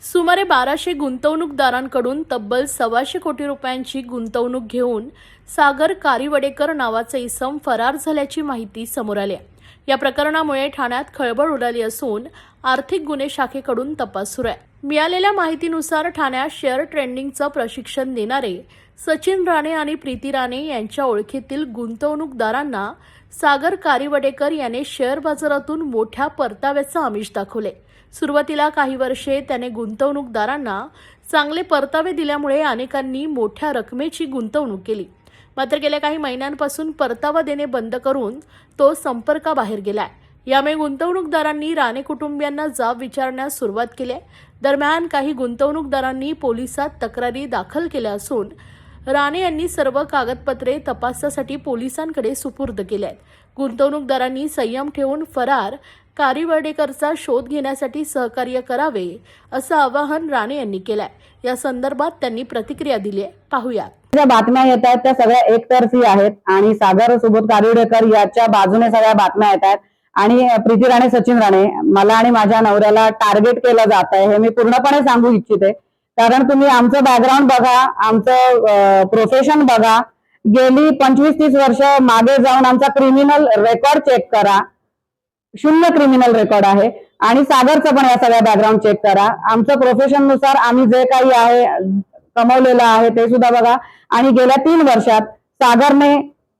सुमारे 1200 गुंतवणूकदारांकडून तब्बल 1.25 कोटी रुपयांची गुंतवणूक घेऊन सागर कारिवडेकर नावाचे इसम फरार झाल्याची माहिती समोर आली आहे। या प्रकरणामुळे ठाण्यात खळबळ उडाली असून आर्थिक गुन्हे शाखेकडून तपास सुरू आहे। मिळालेल्या माहितीनुसार ठाण्यात शेअर ट्रेडिंगचं प्रशिक्षण देणारे सचिन राणे आणि प्रीती राणे यांच्या ओळखीतील गुंतवणूकदारांना सागर कारिवडेकर याने शेअर बाजारातून मोठ्या परताव्याचं आमिष दाखवले। सुरुवातीला काही वर्षे त्याने गुंतवणूकदारांना चांगले परतावे दिल्यामुळे अनेकांनी मोठ्या रकमेची गुंतवणूक केली। मात्र गेल्या काही महिन्यांपासून परतावा देणे बंद करून तो संपर्काबाहेर गेलाय। यामुळे गुंतवणूकदारांनी राणे कुटुंबियांना जाब विचारण्यास सुरुवात केली आहे। दरम्यान काही गुंतवणूकदारांनी पोलिसात तक्रारी दाखल केल्या असून राणे यांनी सर्व कागदपत्रे तपासासाठी पोलिसांकडे सुपूर्द केली आहेत। गुंतवणूकदारांनी संयम ठेवून फरार कारिवडेकरचा शोध घेण्यासाठी सहकार्य करावे असं आवाहन राणे यांनी केलंय। या संदर्भात त्यांनी प्रतिक्रिया दिली आहे, पाहूया। ज्या बातम्या येत आहेत त्या सगळ्या एकतर्फी आहेत आणि सागर सुबोध कारिवडेकर याच्या बाजूने सगळ्या बातम्या येत आहेत आणि प्रीती राणे सचिन राणे मला आणि माझ्या नवऱ्याला टार्गेट केलं जात आहे हे मी पूर्णपणे सांगू इच्छिते। कारण तुम्ही आमचं बॅकग्राऊंड बघा, आमचं प्रोफेशन बघा, गेली 25-30 वर्ष मागे जाऊन आमचा क्रिमिनल रेकॉर्ड चेक करा, 0 क्रिमिनल रेकॉर्ड आहे। आणि सागरचं पण या सगळ्या बॅकग्राऊंड चेक करा, आमचं प्रोफेशन नुसार आम्ही जे काही आहे कमवलेलं आहे ते सुद्धा बघा। आणि गेल्या 3 वर्षात सागरने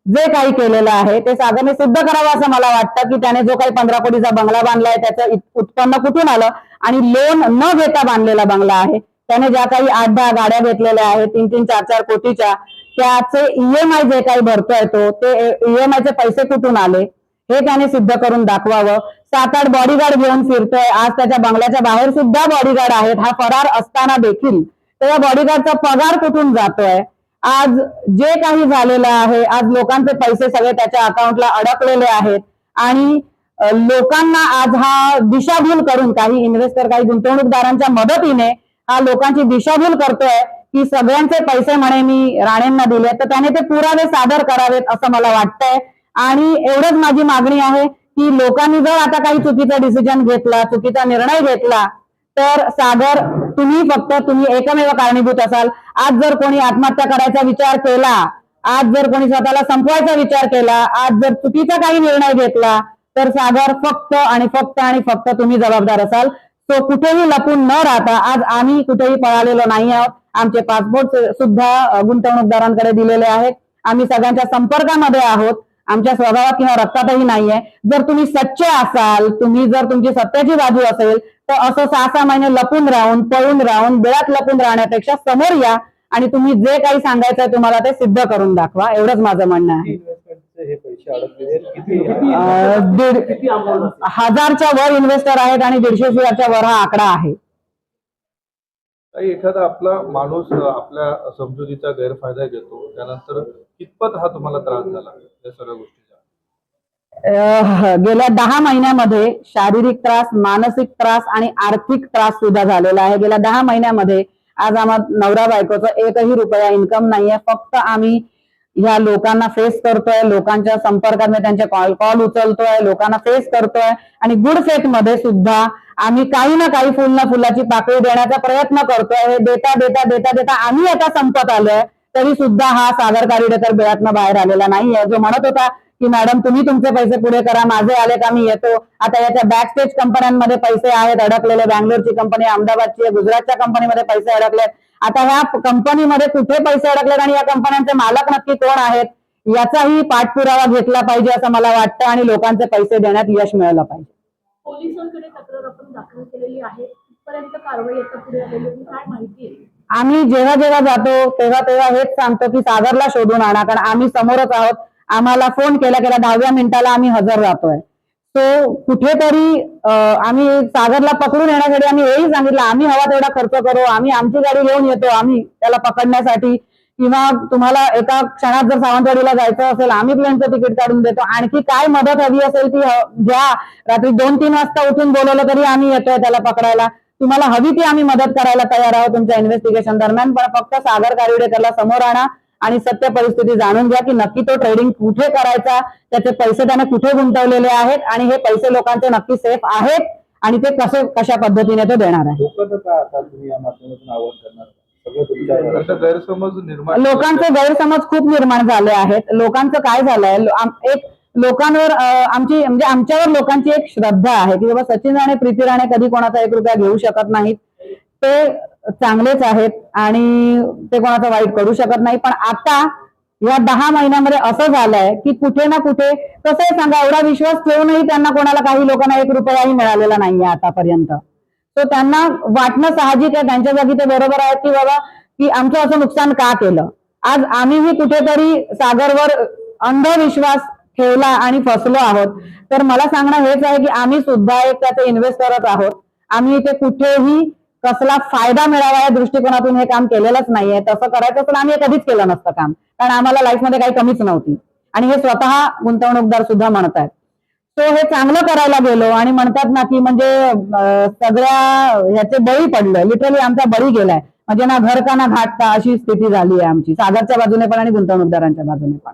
जे काही केलेलं आहे ते सागरने सिद्ध करावं असं मला वाटतं की त्याने जो काही 15 कोटीचा बंगला बांधलाय त्याचं उत्पन्न कुठून आलं आणि लोन न घेता बांधलेला बंगला आहे। त्याने ज्या काही 8-10 गाड्या घेतलेल्या आहेत 3-3, 4-4 कोटीच्या, त्याचे ईएमआय जे काही भरतोय तो ते ईएमआयचे पैसे कुठून आले हे त्याने सिद्ध करून दाखवावं। 7-8 बॉडीगार्ड घेऊन फिरतोय, आज त्याच्या बंगल्याच्या बाहेर सुद्धा बॉडीगार्ड आहेत। हा फरार असताना देखील त्या बॉडीगार्डचा पगार कुठून जातोय, आज जे काही झालेलं आहे, आज लोकांचे पैसे सगळे त्याच्या अकाउंटला अडकलेले आहेत आणि लोकांना आज हा दिशाभूल करून काही इन्व्हेस्टर काही गुंतवणूकदारांच्या मदतीने हा लोकांची दिशाभूल करतोय की सगळ्यांचे पैसे म्हणे मी राणेंना दिले, तर त्याने ते पुरावे सादर करावेत असं मला वाटतंय। आणि एवढंच माझी मागणी आहे की लोकांनी जर आता काही चुकीचा डिसिजन घेतला, चुकीचा निर्णय घेतला, तर सागर तुम्ही एकमेव कारणीभूत असाल। आज जर कोणी आत्महत्या करायचा विचार केला, आज जर कोणी स्वतःला संपवायचा विचार केला, आज जर चुकीचा काही निर्णय घेतला, तर सागर फक्त आणि फक्त तुम्ही जबाबदार असाल। तो कुठेही लपून न राहता आज आम्ही कुठेही पळालेलो नाही आहोत। आमचे पासपोर्ट सुद्धा गुंतवणूकदारांकडे दिलेले आहेत, आम्ही सगळ्यांच्या संपर्कामध्ये आहोत, आमच्या स्वभावात किंवा रक्तातही नाहीये। जर तुम्ही सच्चे असाल, तुम्ही जर तुमची सत्याची बाजू असेल तर असं 6-6 महिने लपून राहून पळून राहून बिळात लपून राहण्यापेक्षा समोर या आणि तुम्ही जे काही सांगायचंय तुम्हाला ते सिद्ध करून दाखवा, एवढंच माझं म्हणणं आहे। 1000च्या वर इन्व्हेस्टर आहेत आणि 150-200च्या वर हा आकडा आहे। एखादा आपला माणूस आपल्या समजुतीचा गैरफायदा घेतो, त्यानंतर कितपत हा तुम्हाला त्रास झाला या सगळ्या गोष्टीचा? गेल्या 10 महिन्यामध्ये शारीरिक त्रास, मानसिक त्रास आणि आर्थिक त्रास सुद्धा झालेला आहे। गेल्या 10 महिन्यामध्ये आज आम्हाला नवरा बायकोचा 1ही रुपया इन्कम नाहीये। फक्त आम्ही ह्या लोकांना फेस करतोय, लोकांच्या संपर्कात त्यांचे कॉल उचलतोय, लोकांना फेस करतोय आणि गुड फेथ मध्ये सुद्धा आम्ही काही ना काही फुलाची पाकळी देण्याचा प्रयत्न करतोय। हे देता देता देता देता आम्ही आता संपत आलोय, तरी सुद्धा हा सागर कारिवडेकर बिळातनं बाहेर आलेला नाहीये। जो म्हणत होता की मॅडम तुम्ही तुमचे पैसे पुढे करा, माझे आले का मी येतो, आता याच्या बॅकस्टेज कंपन्यांमध्ये पैसे आहेत अडकलेले। बँगलोरची कंपनी, अहमदाबादची, गुजरातच्या कंपनीमध्ये पैसे अडकलेत। आता ह्या कंपनीमध्ये कुठे पैसे अडकलेत आणि या कंपन्यांचे मालक नक्की कोण आहेत याचाही पाठपुरावा घेतला पाहिजे असं मला वाटतं आणि लोकांचे पैसे देण्यात यश मिळालं पाहिजे। पोलिसांकडे तक्रार आपण दाखल केलेली आहे, इथपर्यंत कारवाई आता पुढे आलेली काय माहिती आहे? आम्ही जेव्हा जेव्हा जातो तेव्हा हेच सांगतो की सागरला शोधून आणा, कारण आम्ही समोरच आहोत। आम्हाला फोन केल्या 10व्या मिनिटाला आम्ही हजर राहतोय। तो कुठेतरी आम्ही सागरला पकडून येण्यासाठी आम्ही हेही सांगितलं आम्ही हवा तेवढा खर्च करू, आम्ही आमची गाडी घेऊन येतो आम्ही त्याला पकडण्यासाठी, किंवा तुम्हाला एका क्षणात जर सावंतवाडीला जायचं असेल आम्ही प्लेनचं तिकीट काढून देतो, आणखी काय मदत हवी असेल ती घ्या, रात्री 2-3 वाजता उठून बोलवलं तरी आम्ही येतोय त्याला पकडायला, तुम्हाला हवी ती आम्ही मदत करायला तयार आहोत तुमच्या इन्व्हेस्टिगेशन दरम्यान। पण फक्त सागर कारिवडेकरला समोर आणा आणि सत्य परिस्थिती जाणून घ्या की नक्की तो ट्रेडिंग कुठे करायचा, त्याचे पैसे त्याने कुठे गुंतवलेले आहेत आणि हे पैसे लोकांचे नक्की सेफ आहेत आणि ते कशा पद्धतीने तो देणार आहे. लोकांचं काय आता तुम्ही या माध्यमातून आवाहन करणार सगळं तुमच्या आता गैरसमज निर्माण लोकांचे गैरसमज खूप निर्माण झाले आहेत. लोकांचं काय झालंय, एक लोकांवर आमची म्हणजे आमच्यावर लोकांची एक श्रद्धा आहे की बाबा सचिन राणे प्रीती राणे कधी कोणाचा 1 रुपया घेऊ शकत नाहीत, ते चांगलेच आहेत आणि ते कोणाचं वाईट करू शकत नाही. पण आता या 10 महिन्यामध्ये असं झालंय की कुठे ना कुठे, कसं आहे सांगा, एवढा विश्वास ठेवूनही त्यांना कोणाला, काही लोकांना 1 रुपयाही मिळालेला नाहीये आतापर्यंत. तो त्यांना वाटणं साहजिक आहे, त्यांच्या जागी ते बरोबर आहेत की बाबा की आमचं असं नुकसान का केलं. आज आम्हीही कुठेतरी सागरवर अंधविश्वास ठेवला आणि फसलो आहोत. तर मला सांगणं हेच आहे की आम्ही सुद्धा एक त्याचे इन्व्हेस्टरच आहोत. आम्ही इथे कुठेही कसला फायदा मिळावा या दृष्टिकोनातून हे काम केलेलंच नाहीये. तसं करायचं तर आम्ही हे कधीच केलं नसतं काम, कारण आम्हाला लाईफमध्ये काही कमीच नव्हती आणि हे स्वतः गुंतवणूकदार सुद्धा म्हणतायत. तो हे चांगलं करायला गेलो आणि म्हणतात ना की म्हणजे सगळ्या ह्याचे बळी पडलं, लिटरली आमचा बळी गेलाय. म्हणजे ना घर का ना घाट का अशी स्थिती झाली आहे आमची, सागरच्या बाजूने पण आणि गुंतवणूकदारांच्या बाजूने पण.